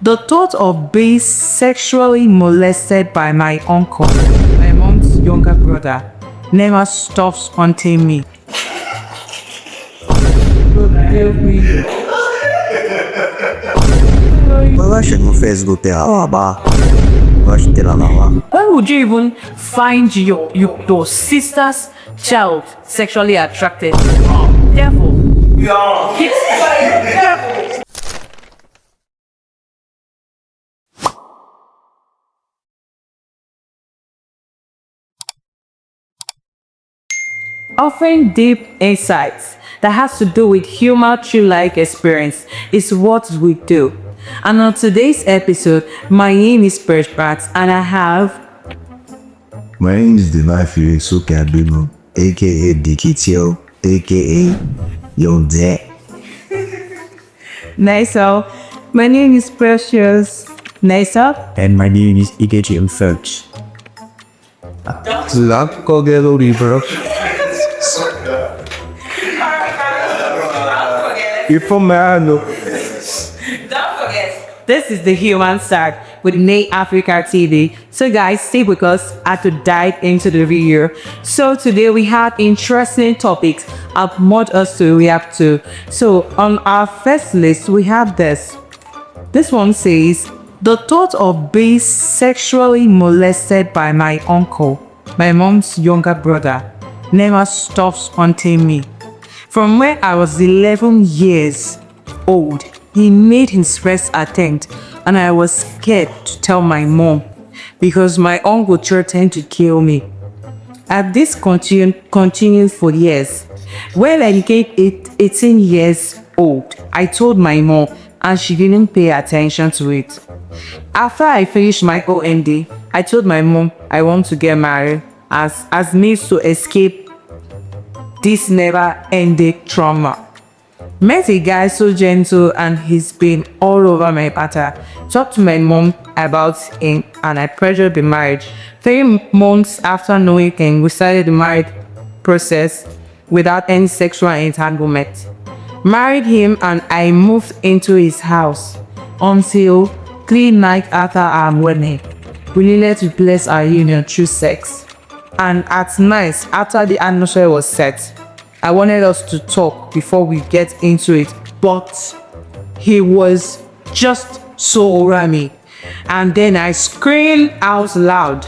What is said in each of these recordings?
The thought of being sexually molested by my uncle, my mom's younger brother, never stops haunting me. Why would you even find your sister's child sexually attracted? Devil. Offering deep insights that has to do with human true-like experience is what we do. And on today's episode, my name is Perchbat and I have... My name is Devafi Sukadino, aka Dikitio, aka Young Dad. Nice up. My name is Precious. Nice up. And my name is Ikeji Search. Kogelo River. You're from Mano. Don't forget. This is the Human Side with Nay Africa TV. So guys, stay with us as to dive into the video. So today we have interesting topics I want us to react to. So on our first list we have this. This one says, the thought of being sexually molested by my uncle, my mom's younger brother, never stops haunting me. From when I was 11 years old, he made his first attempt and I was scared to tell my mom because my uncle threatened to kill me. And this continued for years. When I became 18 years old, I told my mom and she didn't pay attention to it. After I finished my OND, I told my mom I want to get married as means to escape this never-ending trauma. Met a guy so gentle and he's been all over my matter. Talked to my mom about him and I pressured the marriage. 3 months after knowing him, we started the marriage process without any sexual entanglement. Married him and I moved into his house until 3 nights after our wedding. We needed to bless our union through sex. And at night, after the anniversary was set, I wanted us to talk before we get into it, but he was just so over me. And then I screamed out loud.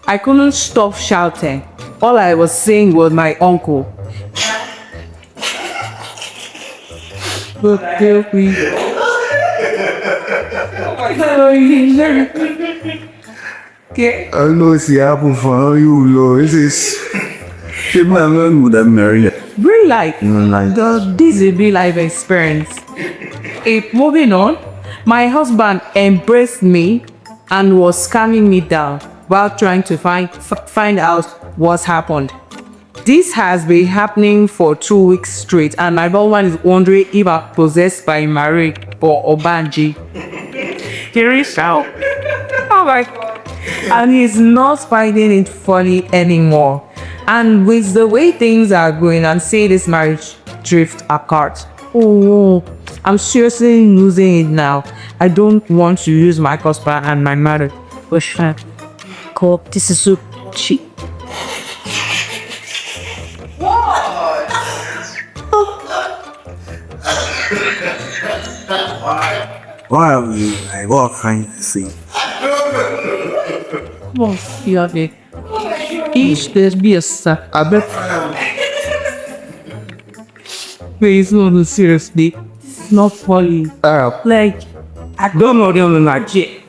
I couldn't stop shouting. All I was saying was my uncle. But help me. Okay. I know it's the apple for you, Lord. This is. My man would have married. Real life. This is a real life experience. Moving on, my husband embraced me and was calming me down while trying to find out what happened. This has been happening for 2 weeks straight and my husband is wondering if I'm possessed by Marie or Obanji. He reached out. Oh my God. And he's not finding it funny anymore. And with the way things are going and say this marriage drift apart, oh, I'm seriously losing it now. I don't want to lose my husband and my marriage. Cool. This is so cheap. Why are we like what kind of thing? Oh, you have it. Each there's be a sack. I bet. Please, no, seriously. It's not funny. Like, I don't know them like shit.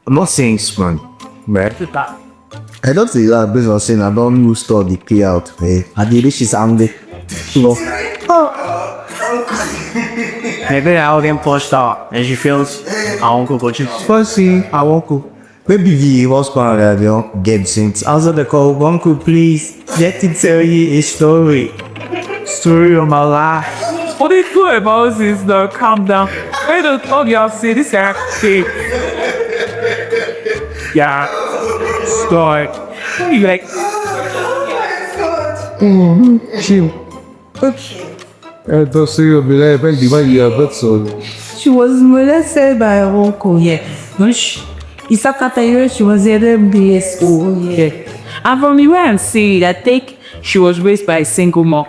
I'm not saying it's fun, right? That. I don't say that based on saying I don't lose all the pay out, eh? I did this is angry. You know. Maybe I get pushed out and she feels I won't go coaching. First thing, I won't go. Maybe the was part of the get since. Answer the call, uncle, please. Let me tell you a story. Story of my life. What is good about this? Now, calm down. Why don't all y'all say this thing? Yeah. Start. You like. Chill. I don't see you be like, but the way you are, but so. she was molested by her uncle, yeah. It's after years she was 11 years old, yeah. And from the way I'm saying, I think she was raised by a single mom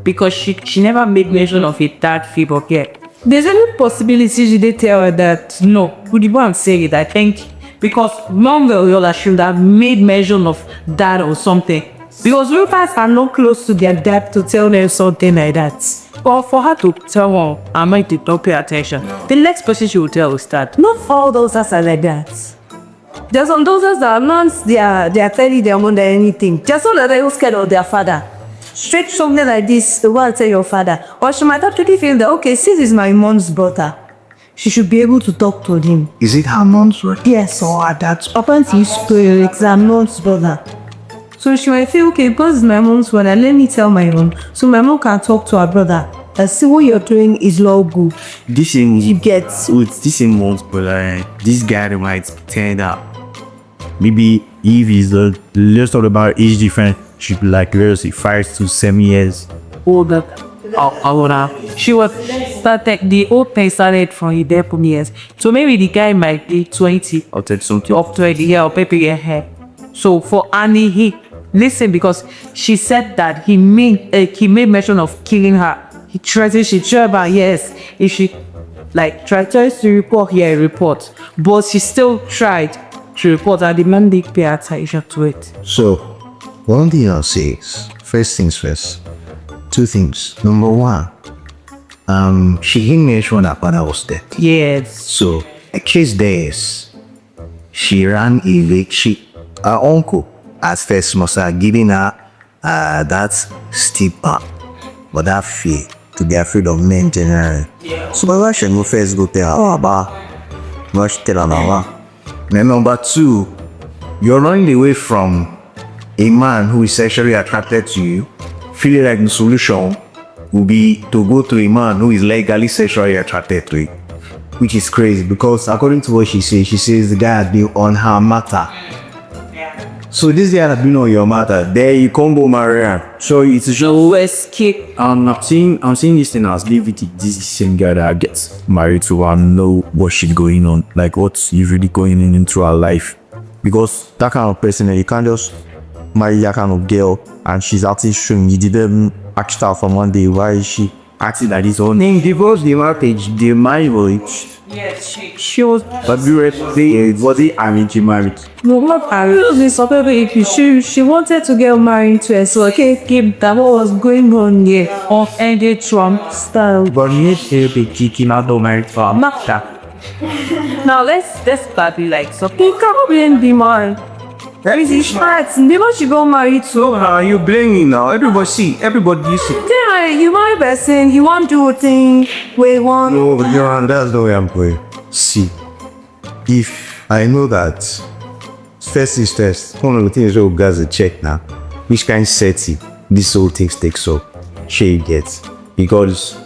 because she never made mention of a dad figure, yeah. There's any possibility she did tell her that no, with the way I'm saying it, I think because mom Yola should have made mention of dad or something. Because real parents are not close to their dad to tell them something like that. But for her to tell her, I might not pay attention. The next person she will tell is that not all those are like that. There's some those that announce they are telling their mother anything. There's some that are scared of their father. Straight something like this, the one tell your father. Or she might actually feel that okay, since it's my mom's brother, she should be able to talk to him. Is it her mom's brother? Yes. Or her dad's. Apparently, it's her mom's brother. So she might feel, okay, because it's my mom's brother, let me tell my mom. So my mom can talk to her brother. And see what you're doing is not good. This in you get with this in mom's brother, this guy might pretend that maybe if he's let's talk about age difference, she'd be like, let's say 5 to 7 years older. She was started the old thing started from his debut years. So maybe the guy might be 20 or 30 something. Up 20 years or maybe a hair. So for Annie, he listen because she said that he made mention of killing her. He threatened she tried, but yes, if she like tries to report here, report, but she still tried to report and the man did pay attention to it. So one thing I'll say is first things first. Two things. Number one, she didn't mention her father was dead. Yes. So the case there is she ran away. Her uncle at first must have given her that steep path, but that fear to be afraid of men generally. Yeah. So why should go first go tell her, oh, about what she tell her now? Then number two, you're running away from a man who is sexually attracted to you, feeling like the solution would be to go to a man who is legally sexually attracted to you, which is crazy because according to what she says the guy has been on her matter. So this guy has been on your matter. There you come go marry her. So it's just escape. I'm seeing this thing as David, this same guy that gets married to her, know what she's going on, like what's usually going into her life. Because that kind of person, you can't just marry that kind of girl and she's acting strong. You didn't ask her from one day. Why is she acting like this? Own name divorce the marriage, the marriage. Yes, she was. But we were saying, was it arranged marriage? No, not arranged. She wanted to get married to her, so okay, keep that what was going on here on ended Trump style. But you need to be kicking out the marriage for Now let's start it like so. You can't blame the man. Everything starts. Never she got married to. So you blaming now? Everybody see. Yeah, you marry person. You want to do a thing where you want. No, that's the way I'm going. See, if I know that first is first, one of the things we guys check now, which kind of setting this whole takes up, she gets because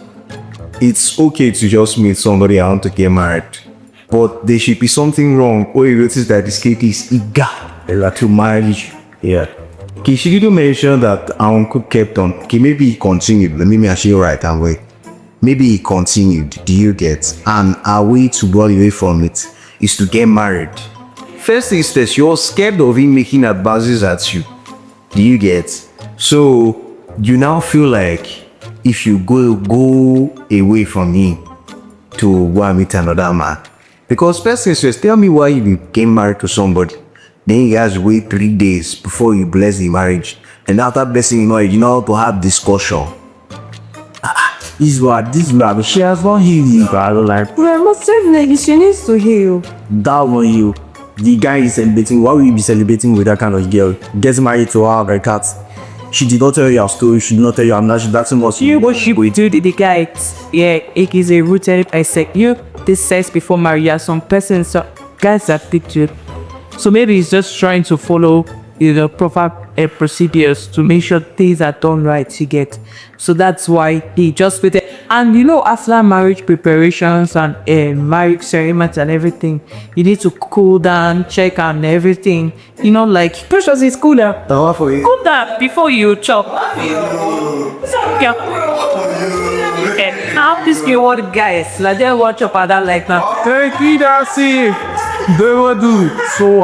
it's okay to just meet somebody and want to get married, but there should be something wrong or you notice that this kid is eager to marry. Yeah. Okay, she didn't mention that our uncle kept on. Okay, maybe he continued. Let me actually right and wait. Maybe he continued. Do you get? And our way to go away from it is to get married. First things first, you're scared of him making advances at you. Do you get? So you now feel like if you go away from him to go and meet another man. Because first things first, tell me why you became married to somebody. Then you guys wait 3 days before you bless the marriage. And after blessing the marriage, you know how to have discussion. This is what she has not healed you, brother. Like, she needs to heal. That one you. The guy is celebrating. Why will you be celebrating with that kind of girl? Gets married to her like that. She did not tell you her story. She did not tell you I'm not. That's what you. What she will do the guy? Yeah, it is a rooted bisect. You this says before Maria, some persons, so guys are pictured. So maybe he's just trying to follow the proper procedures to make sure things are done right. You get. So that's why he just with it. And you know, after marriage preparations and marriage ceremonies and everything, you need to cool down, check and everything. You know, like precious is cooler. Cool down before you chop. Yeah. Now this reward guys, like they watch up at that like now. Hey, that's it. They will do so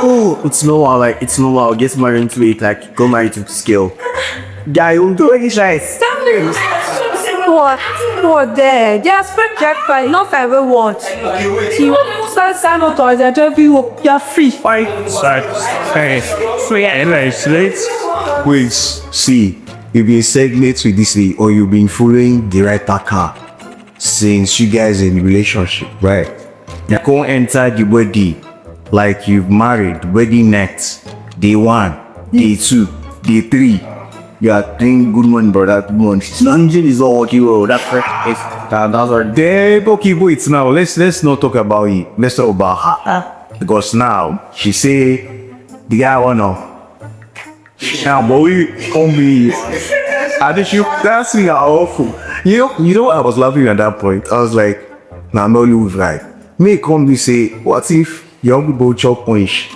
oh, it's normal, like it's normal. Get married to it, like go married to scale. Guy, you do it, guys. What there? Just jackpot, not everyone. You start sanitizing and everyone, you're free. Wait, see, you've been segments with this lady or you've been following the right car since you guys in a relationship, right? You can't enter the wedding like you've married, wedding next, day 1, day 2, day 3. You are doing good morning, brother. Good morning. Engine is all working well. That's right. That's our day. Okay, wait now. Let's not talk about it. Let's talk about her. Because now she say the guy wanna. Now, boy, come me. I think you. That's me. Awful. You know. I was laughing at that point. I was like, nah, no, you was right. Me come me say, what if young people chop punch?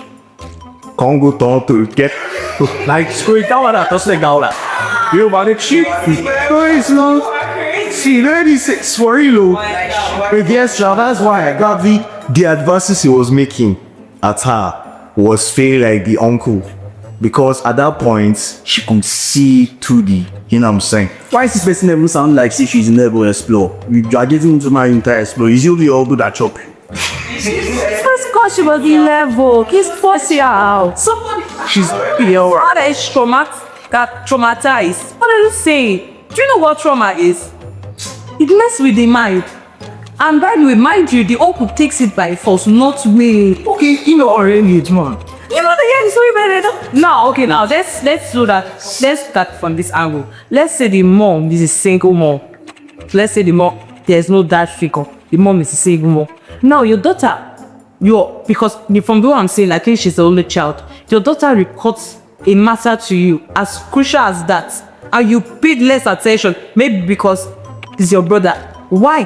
Can't go down to get. Like, screw it down that, just like that. You want it cheap? No, it's not. See, 96 for you. But yes, that's why I got the advances he was making at her was feeling like the uncle. Because at that point, she could see through the, you know what I'm saying? Why is this person ever sound like say she's never explore? You are getting into my entire explore. Is you all good at chop? First cause she was 11. He's forcing her out. Someone, She's your mother is traumatized. What are you saying? Do you know what trauma is? It messes with the mind. And by the way, mind you, the uncle takes it by force, not me. okay, you know already, man. You know the end is way better. Now, okay, now let's do that. Let's start from this angle. Let's say the mom is a single mom. Let's say the mom, there's no dad figure. The mom is a single mom. Now your daughter, because from what I'm saying, I think she's the only child. Your daughter reports a matter to you as crucial as that, and you paid less attention, maybe because it's your brother. Why?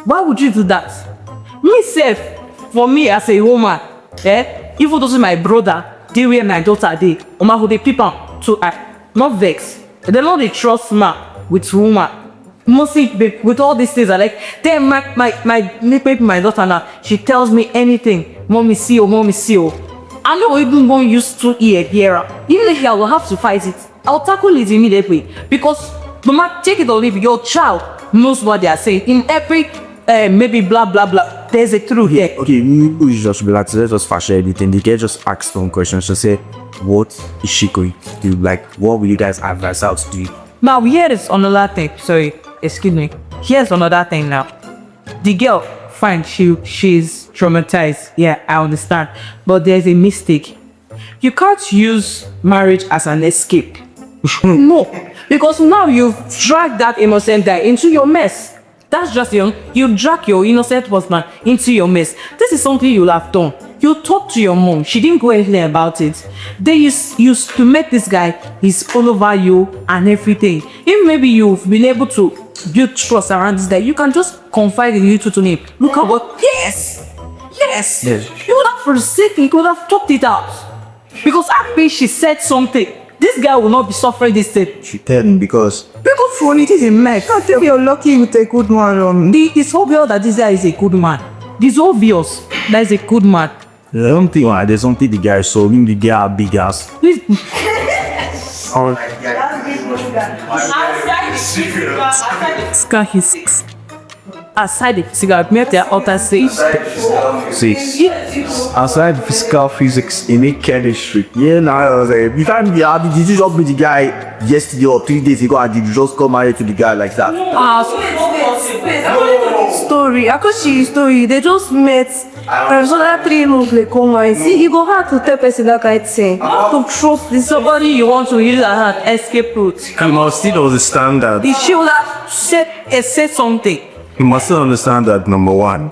Why would you do that? Me self, for me as a woman, even though my brother, they were my daughter, they who they people to not vex. They don't they trust me with woman. Mostly with all these things, I like then my daughter now. She tells me anything. Mommy see you, mommy see you. I know even going used to hear. Even if I will have to fight it, I'll tackle it immediately because no matter take it or leave, your child knows what they are saying. In every maybe blah blah blah, there's a truth here. Okay, we just relax. Let's just fashion anything. They can just ask some questions. Just say, what is she going to do? Like, what will you guys advise out to do? Now here is another thing. Sorry, excuse me. Here's another thing now. The girl, fine, she's traumatized. Yeah, I understand. But there's a mistake. You can't use marriage as an escape. No, because now you've dragged that innocent guy into your mess. That's just you drag your innocent husband into your mess. This is something you'll have done. You talk to your mom. She didn't go anything about it. They used to make this guy, he's all over you and everything. If maybe you've been able to build trust around this guy, you can just confide in you to him. Look at what, yes. You would have forsaken, you could have talked it out. Because after she said something, this guy will not be suffering this thing. She tell me because For it is a mess. I think you're lucky with a good man. It's obvious that this guy is a good man. It's obvious that he's a good man. I don't think there's something the guy saw him, the guy are big ass. Scar his six. Aside the physical, maybe the outer six. Aside physical physics, in a chemistry. Yeah, now I was like, you can't be happy. Did you just meet the guy yesterday or 3 days ago and did you just come married to the guy like that? Story. I could see story. They just met. There's other 3 months like come and see. You go hard to tell person that kind of thing. To trust this somebody you want to use as an escape route. you must still understand that. She would have said something. You must still understand that number 1,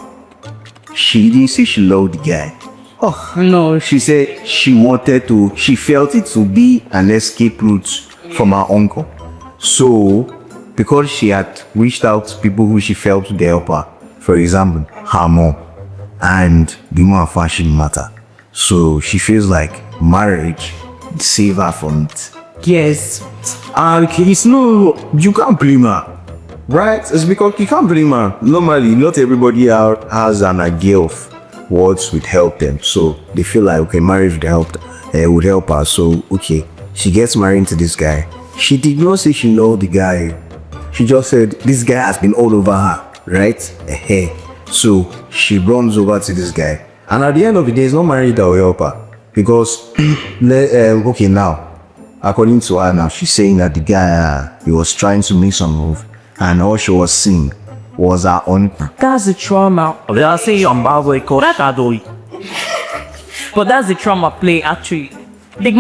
she didn't say she loved the guy. Oh no. She said she felt it to be an escape route from her uncle. So, because she had reached out to people who she felt would help her, for example, her mom, and the more fashion matter. So she feels like marriage save her from it. Yes. And it's no, you can't blame her. Right? It's because you can't blame her. Normally, not everybody out has an idea of what would help them. So they feel like, okay, marriage would help her. So, okay, she gets married to this guy. She did not say she know the guy. She just said, this guy has been all over her, right? So she runs over to this guy. And at the end of the day, it's not marriage that will help her. Because, okay, now, according to her now, she's saying that the guy, he was trying to make some move. And all she was seeing was her own. That's the trauma. They are saying I'm probably called shadowy. But that's the trauma play actually. The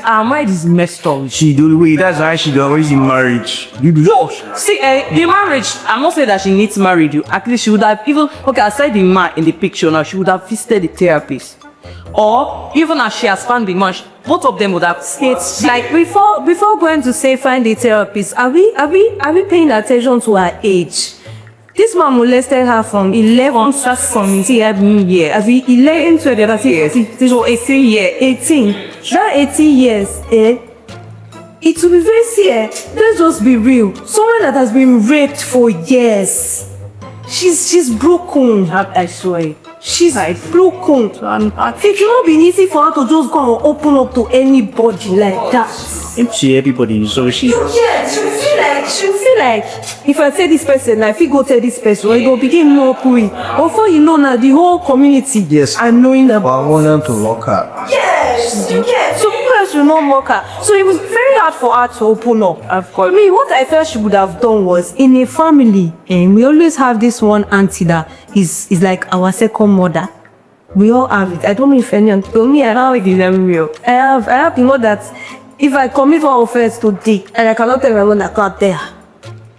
our mind is messed up. She do the way, that's why she always in marriage. You do See, the marriage, I'm not saying that she needs marriage. Actually, she would have even, okay, aside the man in the picture now, she would have visited the therapist. Or even as she has found the man, both of them would have stayed. Like before going to say find a therapist, are we paying attention to her age? This man molested her from 11 from year. Have we 11 to the other years? 18 year, 18. That 18 years, it will be very serious. Let's just be real. Someone that has been raped for years, she's broken. I swear. She's broken. It cannot be easy for her to just go and open up to anybody like that. If she everybody, so she. Yeah, she'll feel like if I tell this person, like if you go tell this person, it will begin more pooing. Before you know now, the whole community are knowing about. But I want them to lock her. Yes, you get. So people else will not mock her. So it was very hard for her to open up. For me, what I felt she would have done was in a family, and we always have this one auntie that is like our second mother. We all have it. I don't know if anyone told me. I have it is real. I have to know that if I commit one offense today and I cannot tell my mom I can't tell her.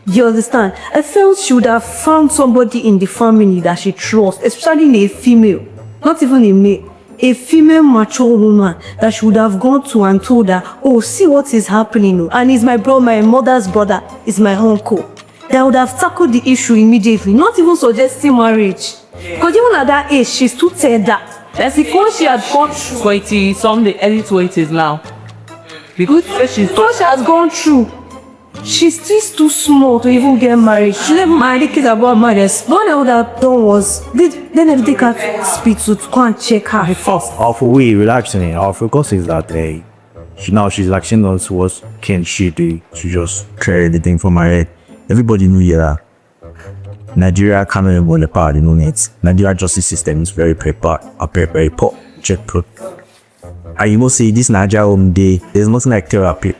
You understand? I felt she would have found somebody in the family that she trusts, especially a female, not even a male, a female mature woman that she would have gone to and told her, oh, see what is happening. And it's my brother, my mother's brother, is my uncle. That would have tackled the issue immediately, not even suggesting marriage. Because even at that age, she's too tender. That's because she had gone through 20, some the early 20s now. Because she has gone through. She's still too small to even get married. She never married kids about marriage. What I would have done was they never take her to hospital to go and check her first. Our way relaxing, our focus is that she's relaxing on what can she do to just clear the thing from her head. Everybody knew that Nigeria cannot even apart, you know it. Nigeria justice system is very prepared, very poor. Check pro. And you must say this Nigeria home day, there's nothing like therapy.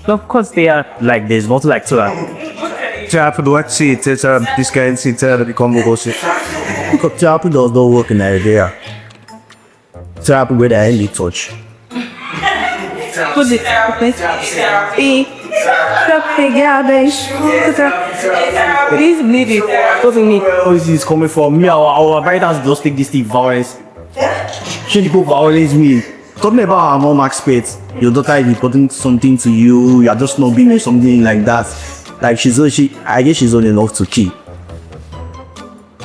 of course they are. Like there's nothing like therapy. Therapy, do I see it? This guy see therapy become because therapy does not work in Nigeria. Therapy where they only touch. Put it Please need it. Doesn't need. Where is this coming from? Me, our writers just take this thing violence. Should people violence me? Talking about our mom expert, your daughter is reporting something to you, you are just not being something like that. Like I guess she's old enough to kill.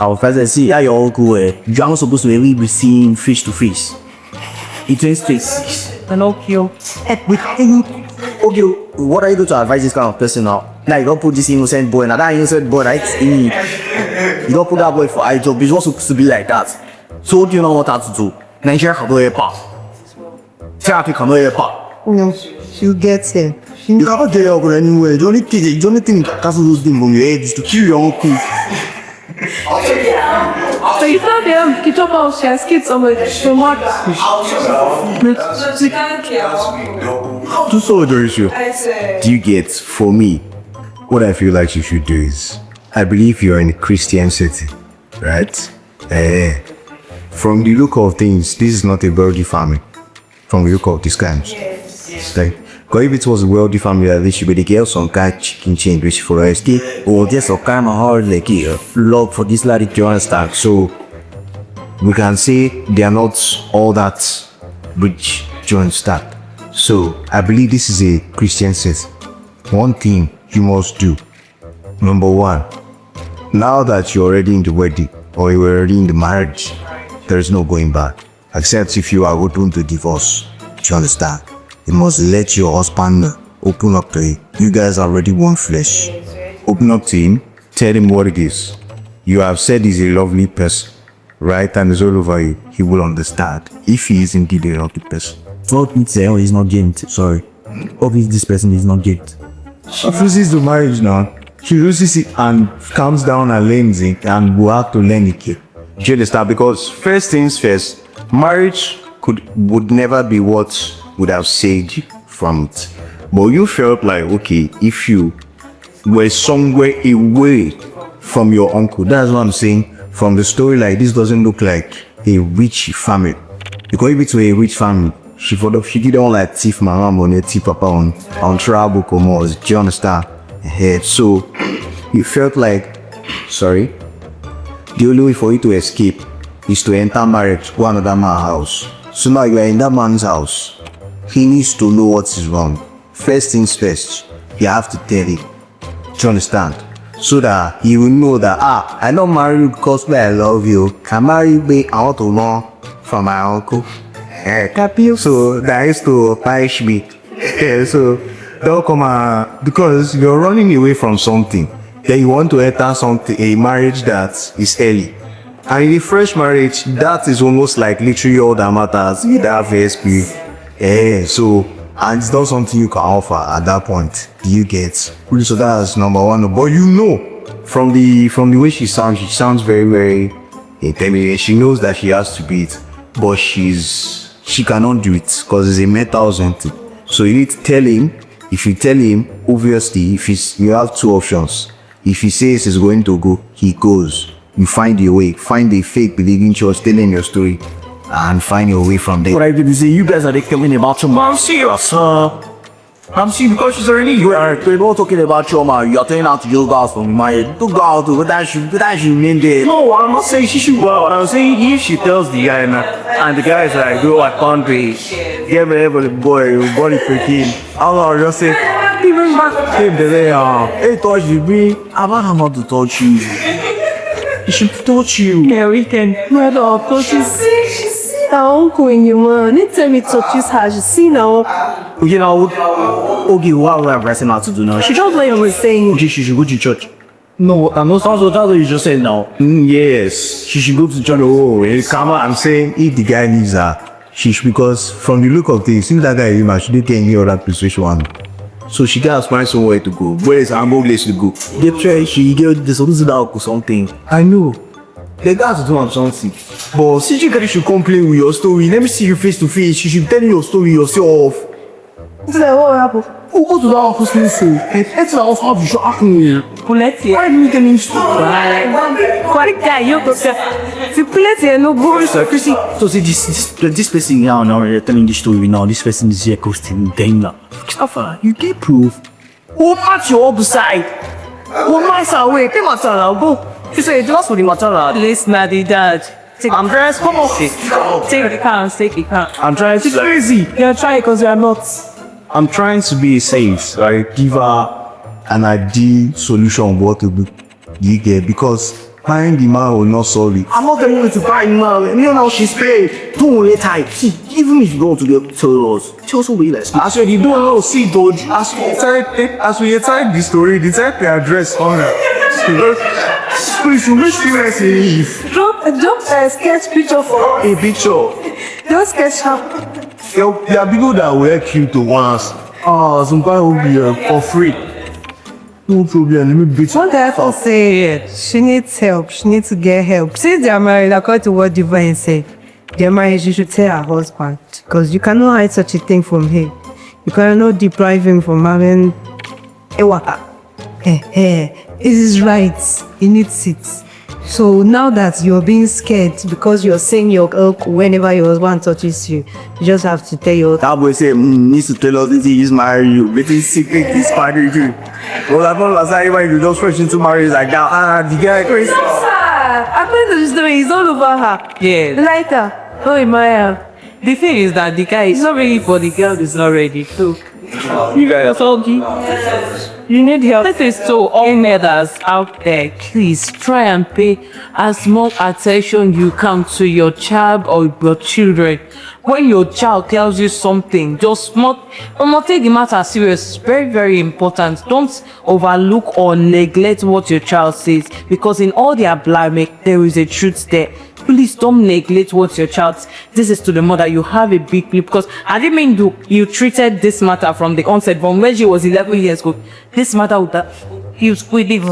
Our father say, yeah, your uncle, you are not supposed to really be seeing face to face. It turns face. And okay. With okay, what are you going to advise this kind of person now? Now you don't put this innocent boy, now that innocent boy, right? You don't put that boy for eye job, he's not supposed to be like that. So what do you know what to do? Nigeria cannot help her. Therapy cannot help her. No, she'll get here. You cannot get help her anywhere. The only thing that cancel those things from your head is to kill your uncle. So you tell them, keep up out, she has kids somewhere. So what? She can't care. to solve the issue. Do you get? For me, what I feel like you should do is, I believe you're in a Christian city, right? From the look of things, this is not a wealthy family. From the look of these guys, like, because if it was a wealthy family, at least you would get some kind of chicken chain which for us, or just some kind of hard like love for this lady, you understand? So we can say they are not all that rich, you understand? So I believe this is a Christian city. One thing you must do, number one, now that you're already in the wedding or you're already in the marriage, there is no going back, except if you are open to divorce. Do you understand? You must let your husband open up to you. You guys are already one flesh. open up to him, tell him what it is. You have said he's a lovely person, right? And it's all over you. He will understand if he is indeed a lovely person. What me say, oh, he's not getting it. Sorry. Obviously, this person is not getting it. She loses the marriage now. She loses it and calms down and learns it and will have to learn it. Do you understand? Because first things first, marriage would never be what would have saved you from it. But you felt like, okay, if you were somewhere away from your uncle, that's what I'm saying. From the story, like this doesn't look like a rich family. Because if it were a rich family, she didn't like thief my mom on thief papa on travel commerce. Do you understand? So you felt like, sorry, the only way for you to escape is to enter marriage, go another man's house. So now you are in that man's house. He needs to know what is wrong. First things first, you have to tell him. Do you understand? So that he will know that, I don't marry you because I love you. I marry you, I want to know from my uncle. So that is to punish me. So don't come because you're running away from something. Then you want to enter something, a marriage that is early. And in the fresh marriage, that is almost like literally all that matters. That VSP. So, and it's not something you can offer at that point. Do you get? So that's number one. But you know, from the way she sounds very, very intelligent. She knows that she has to be it. But she cannot do it because it's a mental something. So you need to tell him. If you tell him, obviously, you have two options. If he says he's going to go, he goes. You find your way. Find a fake believing church telling your story and find your way from there. What I did say, you guys are coming about your mom. Serious, I'm serious because she's already here. We're not talking about your mom. You're telling her to go out from my head. To go out, but that should mean that. No, I'm not saying she should go out. I'm saying if she tells the guy and the guy is like, go, I can't be. Get me the boy, body freaking. I'll just say, even back to him, they say, hey, touch you, me. I want him not to touch you. He should touch you. Yeah, we can. Well, because she see her uncle in you, man. Anytime he touches her, she see now. You know, okay, what we are pressing her to do now? She just like I was saying. She should go to church. No, I'm not saying that's what you just said now. Yes, she should go to church. I'm saying if the guy needs her, because from the look of things, since that guy is him, she didn't tell any other persuasion one. So she can't find somewhere to go. Where is her place to go? Get try, she get the solution or something. I know. They got to do something. But since you guys should complain with your story, let me see you face to face. You should tell me your story yourself. It's like, what happened? Who go to that house place? It's the house how you should ask me. Why do you tell me story? What guy you go say? If you play here, no boy. So see this person here now telling this story now. This person is here costing Dana. Christopher, you get proof. What about your upside? What my side? Wait, take my side now. Go. You say just for the matter. Listen, daddy, dad. I'm dressed. Come on. Take the car. Take the car. I'm trying to. It's crazy. You're trying because you are not. I'm trying to be safe, right? Give her an ideal solution of what to do. You get, because buying the man will not solve it. I'm not telling you to buy man. You know she's paid. Don't let her. See, even if you go to the tell us, she also will let us. As you don't know, see, Dodge. As we type the story, the type the address on it. Please, you wish you were safe. Drop a sketch picture for a picture. Don't sketch her. There are people that will help you to once. Some guy will be for free. No problem, let me beat you. What the hell say it? She needs help. She needs to get help. Since they are married, according to what Divine said, they are married, she should tell her husband. Because you cannot hide such a thing from him. You cannot deprive him from having a waka. It is right. He needs it. So now that you're being scared because you're saying your uncle whenever your husband touches you, you just have to tell your that boy say needs to tell us that he is married you. But his secret is married you. Well, I don't know why you just rush into marriage like that. The guy crazy. According to the story, it's all over her. Yeah. Later. Oh, Maya. The thing is that the guy is not ready for the girl is not ready. So you guys are talking. You need help. This is to all mothers out there. Please try and pay as much attention you can to your child or your children. When your child tells you something, just not take the matter serious. Very, very important. Don't overlook or neglect what your child says, because in all their blaming, there is a truth there. Please don't neglect what your child. This is to the mother. You have a big deal, because I didn't mean you treated this matter from the onset, from when she was 11 years old. This matter would have he was quitting.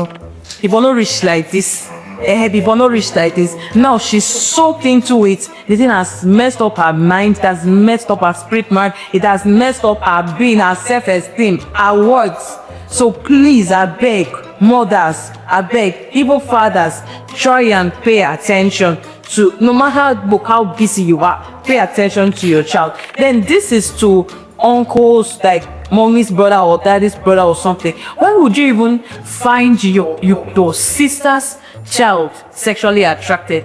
If not reached like this, if not reached like this, now she's soaked into it. The thing has messed up her mind. It has messed up her spirit mind. It has messed up her being, her self-esteem, her words. So please, I beg, mothers, I beg, even fathers, try and pay attention to, no matter how busy you are, pay attention to your child. Then this is to uncles, like mommy's brother or daddy's brother or something. Why would you even find your sister's child sexually attracted?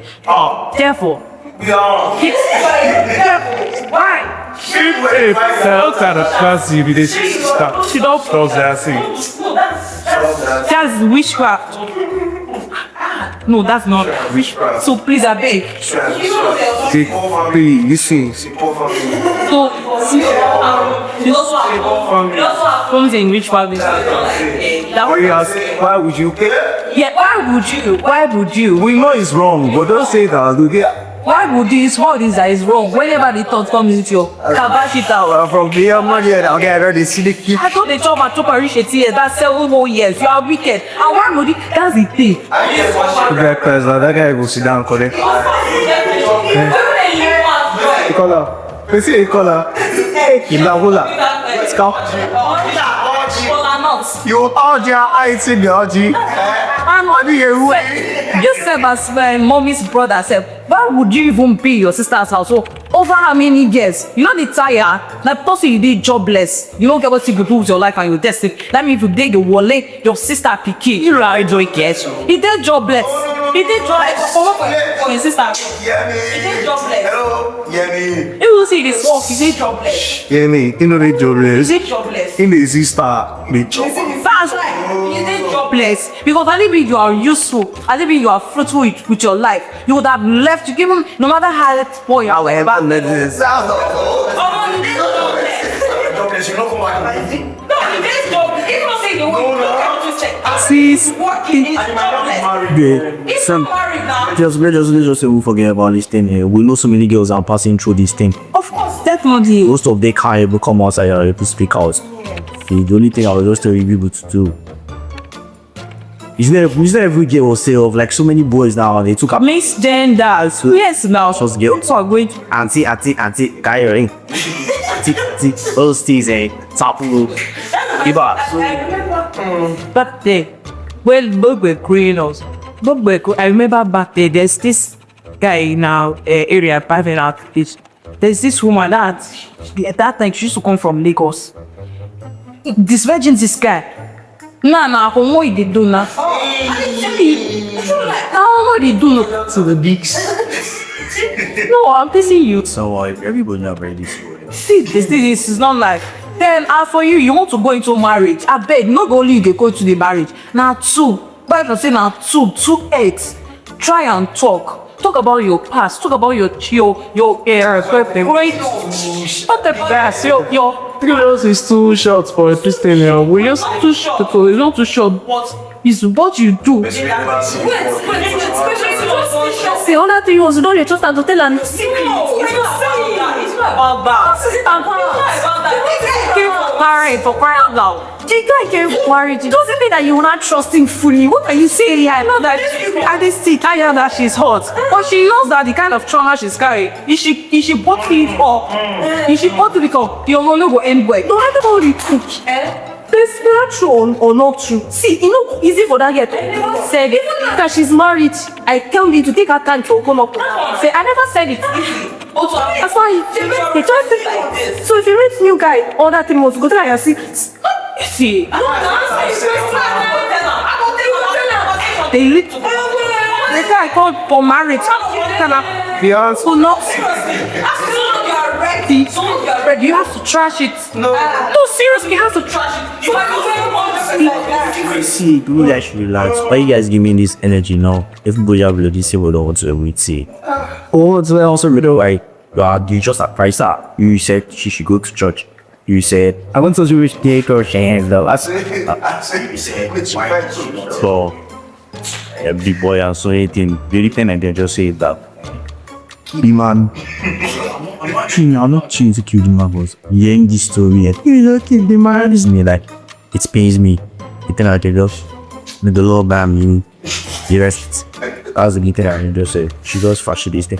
Therefore, why? What kind of class you be stop? She don't. That's witchcraft. No, that's not witchcraft. So please, I beg. Please, listen. So, comes in which family? Why would you? Yeah, why would you? We know it's wrong, but don't say that. Do get Why would this? What is that is wrong? Whenever the thought comes into your kabash it out. from here, man, okay, I already see the kid. I thought the job at top reach 8 years. That's 7 more years. You are wicked. And why would it? That's the thing. That guy will sit down, call it. Color. You see a color. You all your eyes in the OG. You said as my mommy's brother said, why would you even be your sister's house? So over how many years? You know the tire, like person you did jobless. You don't get what you do with your life and your destiny. That means if you did your wallet, your sister picky. You are enjoying cash. He did jobless. He did jobless for his sister. He did jobless. Hello, Yemi. You will see this work. He did jobless. Yemi, you know the jobless. He did jobless. In the sister, the job. That's right. You did jobless. Because I think you are useful. I think you are fruitful with your life. You would have left to give him no matter how poor you are. Just say we forget about this thing here. We know so many girls are passing through this thing. Of course, definitely. Most of them can't able come outside or able to speak out. The only thing I was just telling people to do. It's not every girl will say of like so many boys now they took up Misgenders. Yes, now. just girls. So I'm going to Auntie, carrying. Auntie, those things, tapu. back there. Well, both were growing us. I remember back there, there's this guy in our area, private out. There's this woman that at that time she used to come from Lagos. This virgin, this guy. Nah, what they do now? What they do now? To the beaks. No, I'm teasing you. So everybody not ready. See, this is not like. Then for you want to go into marriage. I beg, not only you go to the marriage. Now two, but I say now two eggs. Try and talk about your past. Talk about your great. Not the best. Your 3 years is too short for a Christian. We just too short. It's not too short, but is what you do. The other thing was, you don't trust her to tell her. It's not about that. Married for crying out loud. The guy get married. It doesn't mean that you will not trust him fully. What are you saying here? I know that I just see Kaya that she's hot, but she knows that the kind of trauma she's carrying. If she bought it up, if she bought it because your money will end well. no, I don't know what it took. It's not true or not true. See, you know, easy for that girl to say even that she's married. I tell you to take her time to open up. Say, I never said it. That's why he just so if you meet new guy, all that thing was go try and see. See, the guy called for marriage. the answer. So not. ready, you have to trash it. No, seriously, you have to trash it. See, you guys should relax. Why you guys give me this energy now? Everybody have bloody say what I would say. Oh, it's also really like, you just surprised her. You said she should go to church. You said, I want to do with take her hands though. So, a big boy and so anything. The only thing I did just say that. The man. I'm not trying to kill the man, but hearing this story, you don't kill the man. It's me like, it pains me. The thing I did just, the Lord by me, the rest. As the thing I just say, she just fashion this thing.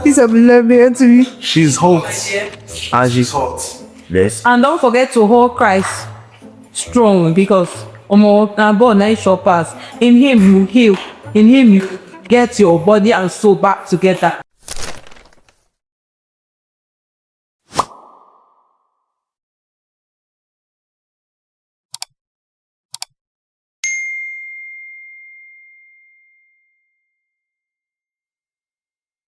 He's a beloved to me. She's hot. And she's hot. Yes. And don't forget to hold Christ strong, because born night shall pass. In him you heal. In him you get your body and soul back together.